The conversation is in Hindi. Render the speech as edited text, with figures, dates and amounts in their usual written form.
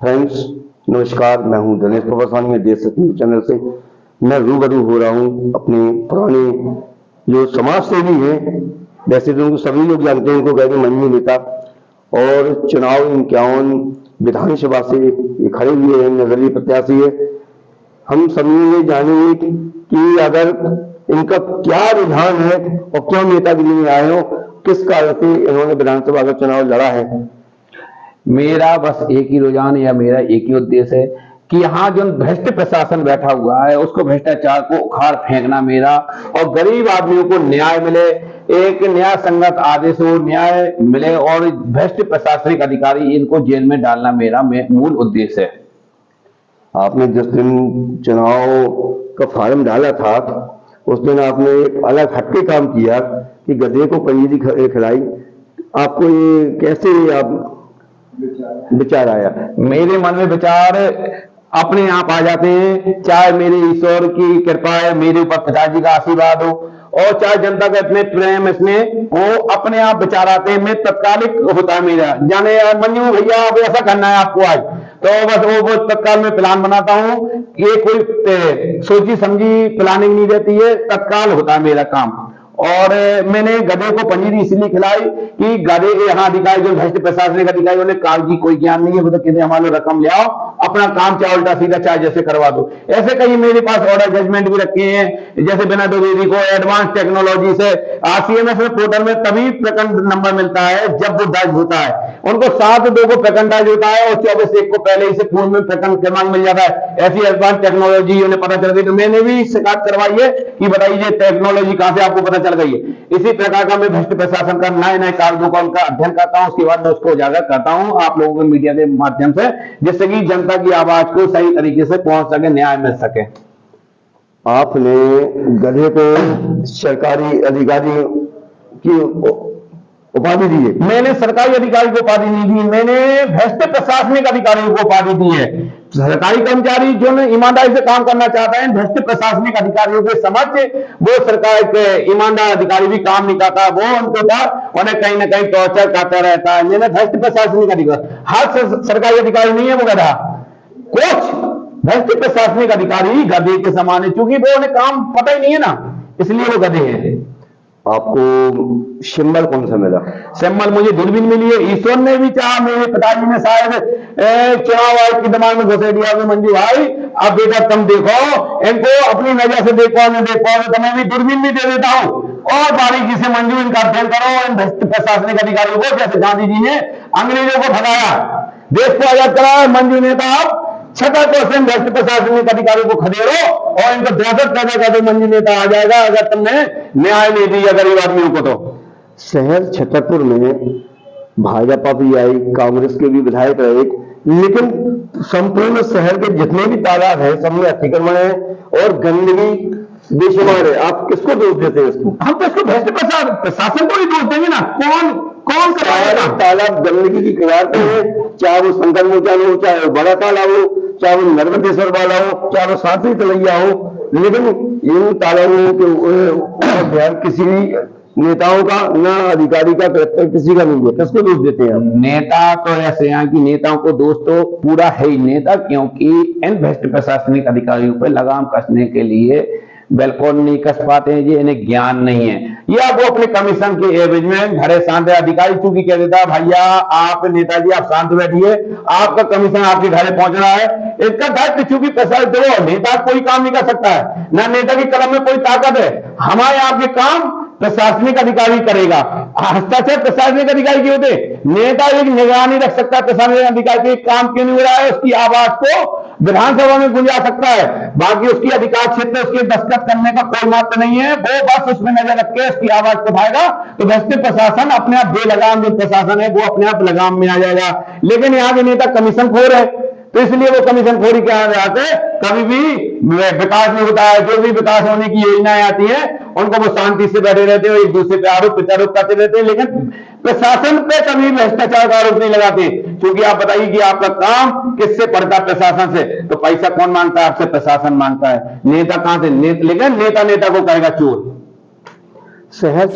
फ्रेंड्स, नमस्कार। मैं हूं दिनेश प्रभासानी देश न्यूज चैनल से। मैं रूबरू हो रहा हूं अपने पुराने जो समाज सेवी हैं, वैसे तो उनको सभी लोग जानते हैं, उनको कहते हैं मंजू नेता, और चुनाव 51 विधानसभा से ये खड़े हुए हैं, निर्दलीय प्रत्याशी है। हम सभी ये जानेंगे कि अगर इनका क्या रुझान है और क्यों नेतागिरी में आए हो, किस कारण से इन्होंने विधानसभा का चुनाव लड़ा है। मेरा बस एक ही रुझान या मेरा एक ही उद्देश्य है कि यहाँ जो भ्रष्ट प्रशासन बैठा हुआ है उसको, भ्रष्टाचार को उखाड़ फेंकना मेरा, और गरीब आदमियों को न्याय मिले, एक न्याय संगत आदेश हो, न्याय मिले, और भ्रष्ट प्रशासनिक अधिकारी इनको जेल में डालना मेरा मूल उद्देश्य है। आपने जिस दिन चुनाव का फॉर्म डाला था उस दिन आपने एक अलग हटके काम किया कि गधे को पंजीरी खिलाई। आपको ये कैसे आप विचार आया? मेरे मन में विचार अपने आप आ जाते हैं, चाहे मेरे ईश्वर की कृपा है, मेरे ऊपर पिताजी का आशीर्वाद हो, और चाहे जनता का इतने प्रेम इसमें वो अपने आप विचार आते हैं। मैं तत्कालिक होता है मेरा, जाने मंजू भैया आप ऐसा करना है आपको आज, तो बस वो तत्काल में प्लान बनाता हूँ। ये कोई सोची समझी प्लानिंग नहीं रहती है, तत्काल होता है मेरा काम। और मैंने गधे को पंजीरी इसलिए खिलाई कि गधे के यहाँ अधिकारी जो भ्रष्ट प्रशासनिक अधिकारी उन्हें कागजी कोई ज्ञान नहीं है, वो तो कहते हमारे रकम ले आओ, अपना काम चाहे उल्टा सीधा चाहे जैसे करवा दो। ऐसे कई मेरे पास ऑर्डर जजमेंट भी रखे हैं, जैसे बिना द्विवेदी को एडवांस टेक्नोलॉजी से आरसीएमएस में पोर्टल में तभी प्रखंड नंबर मिलता है जब वो दर्ज होता है। उनको 7/2 को प्रखंड दर्ज होता है और 24/1 को पहले ही से फोन में प्रखंड क्रमांक मिल जाता है। ऐसी एडवांस टेक्नोलॉजी उन्हें पता चल गई, तो मैंने भी शिकायत करवाई है कि बताइए टेक्नोलॉजी कहां से आपको पता चल गई है। इसी प्रकार का मैं भ्रष्ट प्रशासन का नए नए कागजों का उनका अध्ययन करता हूं, उसके बाद मैं उसको उजागर करता हूं आप लोगों के मीडिया के माध्यम से, जिससे कि जनता की आवाज को सही तरीके से पहुंच सके, न्याय मिल सके। आपने गधे को सरकारी अधिकारी की उपाधि दी है? मैंने सरकारी अधिकारी को उपाधि नहीं दी, मैंने भ्रष्ट प्रशासनिक अधिकारियों को उपाधि दी है। सरकारी कर्मचारी जो ईमानदारी से काम करना चाहते हैं, भ्रष्ट प्रशासनिक अधिकारियों के समक्ष वो सरकार के ईमानदार अधिकारी भी काम नहीं करता, वो उनके ऊपर उन्हें कहीं ना कहीं टॉर्चर करता रहता है। मैंने भ्रष्ट प्रशासनिक अधिकारी, हर सरकारी अधिकारी नहीं है वो गधा, कुछ भ्रष्ट प्रशासनिक अधिकारी गधे के समान है, क्योंकि वो उन्हें काम पता ही नहीं है ना, इसलिए वो गधे हैं। आपको सिंबल कौन सा मिला? सिंबल मुझे दूरबीन मिली है। ईश्वर ने भी चाहा, मेरे पिताजी ने शायद चुनाव आयोग के दिमाग में घुसे दिया, मंजू भाई अब बेटा तुम देखो, इनको अपनी नजर से देखो, नहीं देखो तो मैं भी दूरबीन भी दे देता हूं, और बारीकी से मंजू इनका अध्ययन करो इन भ्रष्ट प्रशासनिक अधिकारियों को। जैसे गांधी जी ने अंग्रेजों को भगाया, देश को आजाद कराया, मंजू नेता अब 66% भ्रष्ट प्रशासनिक अधिकारियों को खदेड़ो और इनको दहशत पैदा कर दो, मंजू नेता आ जाएगा अगर तुमने न्याय नहीं दिया गरीब आदमियों को। तो शहर छतरपुर में भाजपा भी आई, कांग्रेस के भी विधायक रहे, लेकिन संपूर्ण शहर के जितने भी तालाब है सब में अतिक्रमण है और गंदगी बेशुमार है। आप किसको दोष देते हैं इसको? हम तो इसको भ्रष्ट प्रशासन को ही दोष देंगे ना। कौन कौन कराएगा? तालाब गंदगी की किनार पे है, चाहे वो शंकर मोचन हो, चाहे वो बड़ा तालाब हो, चाहे वो नर्मदेश्वर वाला हो, चाहे वो साथी तलैया हो, लेकिन इन तालाबों के ध्यान किसी भी नेताओं का ना अधिकारी का किसी का नहीं है। किसको दोष देते हैं? नेता तो ऐसे हैं कि नेताओं को दोष तो पूरा है ही नेता, क्योंकि इन भ्रष्ट प्रशासनिक अधिकारियों पर लगाम कसने के लिए बिल्कुल नहीं कस पाते हैं जी, इन्हें ज्ञान नहीं है। या वो अपने कमीशन के एवज में घरे शांत अधिकारी चूंकि कह देता भैया आप नेताजी आप शांत बैठिए, आपका कमीशन आपके घरे पहुंच रहा है, इसका दायित्व चूंकि प्रशासन देखो, नेता कोई काम नहीं कर सकता है, ना नेता की कलम में कोई ताकत है। हमारे आपके काम प्रशासनिक अधिकारी करेगा, हस्ताक्षर प्रशासनिक अधिकारी के होते, नेता एक निगरानी रख सकता है प्रशासनिक अधिकारी के काम क्यों नहीं हो रहा है, उसकी आवाज को विधानसभा में गुंजा सकता है, बाकी उसकी अधिकार क्षेत्र उसके दस्तखत करने का कोई महत्व नहीं है, वो बस उसमें नजर रख के उसकी आवाज को उठाएगा। तो भ्रष्ट प्रशासन अपने आप बेलगाम जो प्रशासन है वो अपने आप लगाम में आ जाएगा। लेकिन यहाँ के नेता कमीशन खोर है, तो इसलिए वो कमीशन खोरी के आते कभी भी विकास नहीं होता है। जो भी विकास होने की योजनाएं आती है उनको वो शांति से बैठे रहते हैं, एक दूसरे पे आरोप प्रत्यारोप करते रहते हैं, लेकिन प्रशासन पे कभी भ्रष्टाचार का आरोप नहीं लगाते। क्योंकि आप बताइए कि आपका काम किससे पड़ता है? प्रशासन से। तो पैसा कौन मांगता है? आपसे प्रशासन मांगता है, नेता कहां से? लेकिन नेता नेता को कहेगा चोर। शहर